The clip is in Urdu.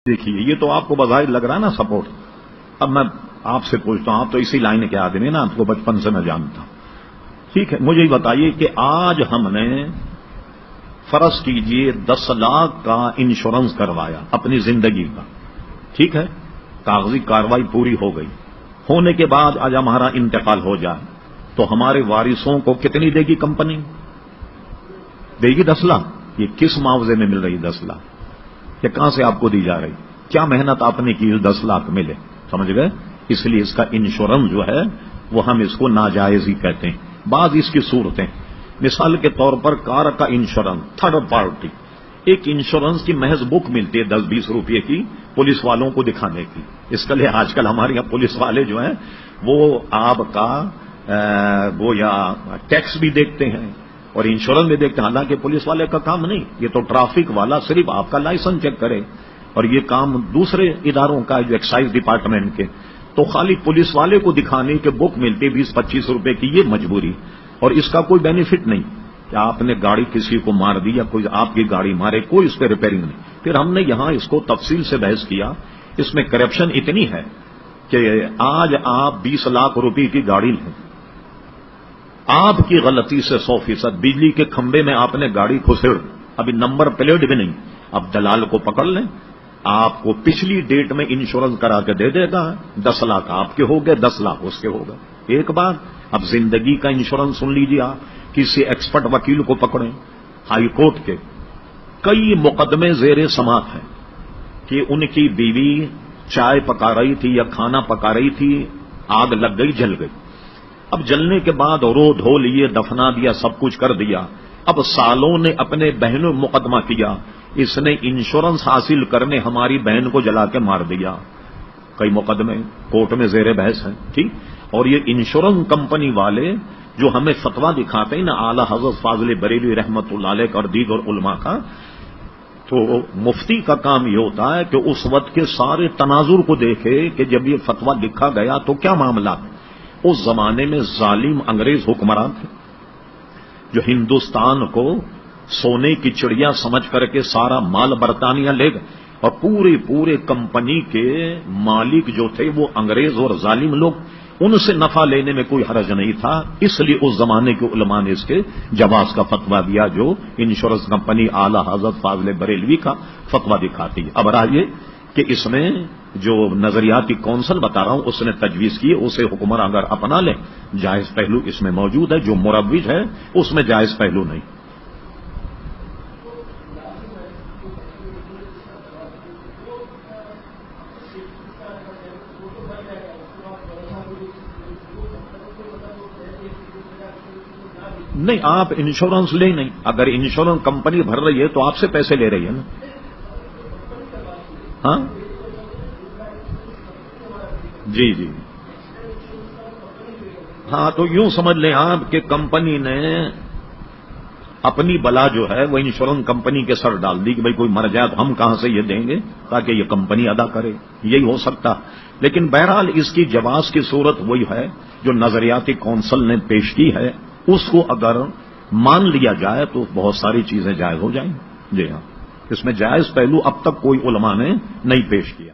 دیکھیے یہ تو آپ کو بظاہر لگ رہا ہے نا سپورٹ. اب میں آپ سے پوچھتا ہوں، آپ تو اسی لائن کے آدمی ہیں نا، آپ کو بچپن سے میں جانتا ہوں. ٹھیک ہے، مجھے یہ بتائیے کہ آج ہم نے فرض کیجئے 10 لاکھ کا انشورنس کروایا اپنی زندگی کا. ٹھیک ہے، کاغذی کاروائی پوری ہو گئی. ہونے کے بعد آج ہمارا انتقال ہو جائے تو ہمارے وارثوں کو کتنی دے گی کمپنی؟ دے گی 10 لاکھ. یہ کس معاوضے میں مل رہی 10 لاکھ؟ کہ کہاں سے آپ کو دی جا رہی؟ کیا محنت آپ نے کی 10 لاکھ ملے؟ سمجھ گئے؟ اس لیے اس کا انشورنس جو ہے وہ ہم اس کو ناجائز ہی کہتے ہیں. بعض اس کی صورتیں، مثال کے طور پر کار کا انشورنس، تھرڈ پارٹی ایک انشورنس کی محض بک ملتی ہے 10-20 روپے کی پولیس والوں کو دکھانے کی. اس کے لیے آج کل ہمارے یہاں پولیس والے جو ہیں وہ آپ کا وہ یا ٹیکس بھی دیکھتے ہیں اور انشورنس بھی دیکھتے ہیں. حالانکہ پولیس والے کا کام نہیں، یہ تو ٹرافک والا صرف آپ کا لائسنس چیک کرے، اور یہ کام دوسرے اداروں کا جو ایکسائز ڈپارٹمنٹ کے. تو خالی پولیس والے کو دکھانے کے بک ملتی 20-25 روپے کی، یہ مجبوری. اور اس کا کوئی بینیفٹ نہیں کہ آپ نے گاڑی کسی کو مار دی یا کوئی آپ کی گاڑی مارے، کوئی اس پہ ریپیئرنگ نہیں. پھر ہم نے یہاں اس کو تفصیل سے بحث کیا. اس میں کرپشن اتنی ہے کہ آج آپ 20 لاکھ روپے کی گاڑی لیں، آپ کی غلطی سے 100% بجلی کے کھمبے میں آپ نے گاڑی کھسیڑ، ابھی نمبر پلیٹ بھی نہیں، اب دلال کو پکڑ لیں، آپ کو پچھلی ڈیٹ میں انشورنس کرا کے دے دے گا. 10 لاکھ آپ کے ہو گئے، 10 لاکھ اس کے ہوگا. ایک بار اب زندگی کا انشورنس سن لیجیے. آپ کسی ایکسپرٹ وکیل کو پکڑیں، ہائی کورٹ کے کئی مقدمے زیر سماعت ہیں کہ ان کی بیوی چائے پکا رہی تھی یا کھانا پکا رہی تھی، آگ لگ گئی، جل گئی. اب جلنے کے بعد رو دھو لیے، دفنا دیا، سب کچھ کر دیا. اب سالوں نے اپنے بہنوں مقدمہ کیا، اس نے انشورنس حاصل کرنے ہماری بہن کو جلا کے مار دیا. کئی مقدمے کورٹ میں زیر بحث ہیں. ٹھیک، اور یہ انشورنس کمپنی والے جو ہمیں فتویٰ دکھاتے ہیں نا، اعلی حضرت فاضل بریلوی رحمت اللہ علیہ اور دیگر علماء کا، تو مفتی کا کام یہ ہوتا ہے کہ اس وقت کے سارے تناظر کو دیکھے کہ جب یہ فتویٰ لکھا گیا تو کیا معاملہ ہے. اس زمانے میں ظالم انگریز حکمران تھے جو ہندوستان کو سونے کی چڑیا سمجھ کر کے سارا مال برطانیہ لے گئے، اور پورے کمپنی کے مالک جو تھے وہ انگریز اور ظالم لوگ، ان سے نفع لینے میں کوئی حرج نہیں تھا. اس لیے اس زمانے کے علماء نے اس کے جواز کا فتویٰ دیا جو انشورنس کمپنی اعلی حضرت فاضل بریلوی کا فتویٰ دکھاتی ہے. اب رہا یہ کہ اس میں جو نظریاتی کونسل بتا رہا ہوں اس نے تجویز کی، اسے حکمراں اگر اپنا لیں جائز پہلو اس میں موجود ہے. جو مروج ہے اس میں جائز پہلو نہیں. نہیں، آپ انشورنس لیں نہیں. اگر انشورنس کمپنی بھر رہی ہے تو آپ سے پیسے لے رہی ہے نا. ہاں جی ہاں، تو یوں سمجھ لیں آپ کہ کمپنی نے اپنی بلا جو ہے وہ انشورنس کمپنی کے سر ڈال دی کہ بھئی کوئی مر جائے تو ہم کہاں سے یہ دیں گے تاکہ یہ کمپنی ادا کرے. یہی ہو سکتا. لیکن بہرحال اس کی جواز کی صورت وہی ہے جو نظریاتی کونسل نے پیش کی ہے، اس کو اگر مان لیا جائے تو بہت ساری چیزیں جائز ہو جائیں. جی ہاں، اس میں جائز پہلو اب تک کوئی علماء نے نہیں پیش کیا.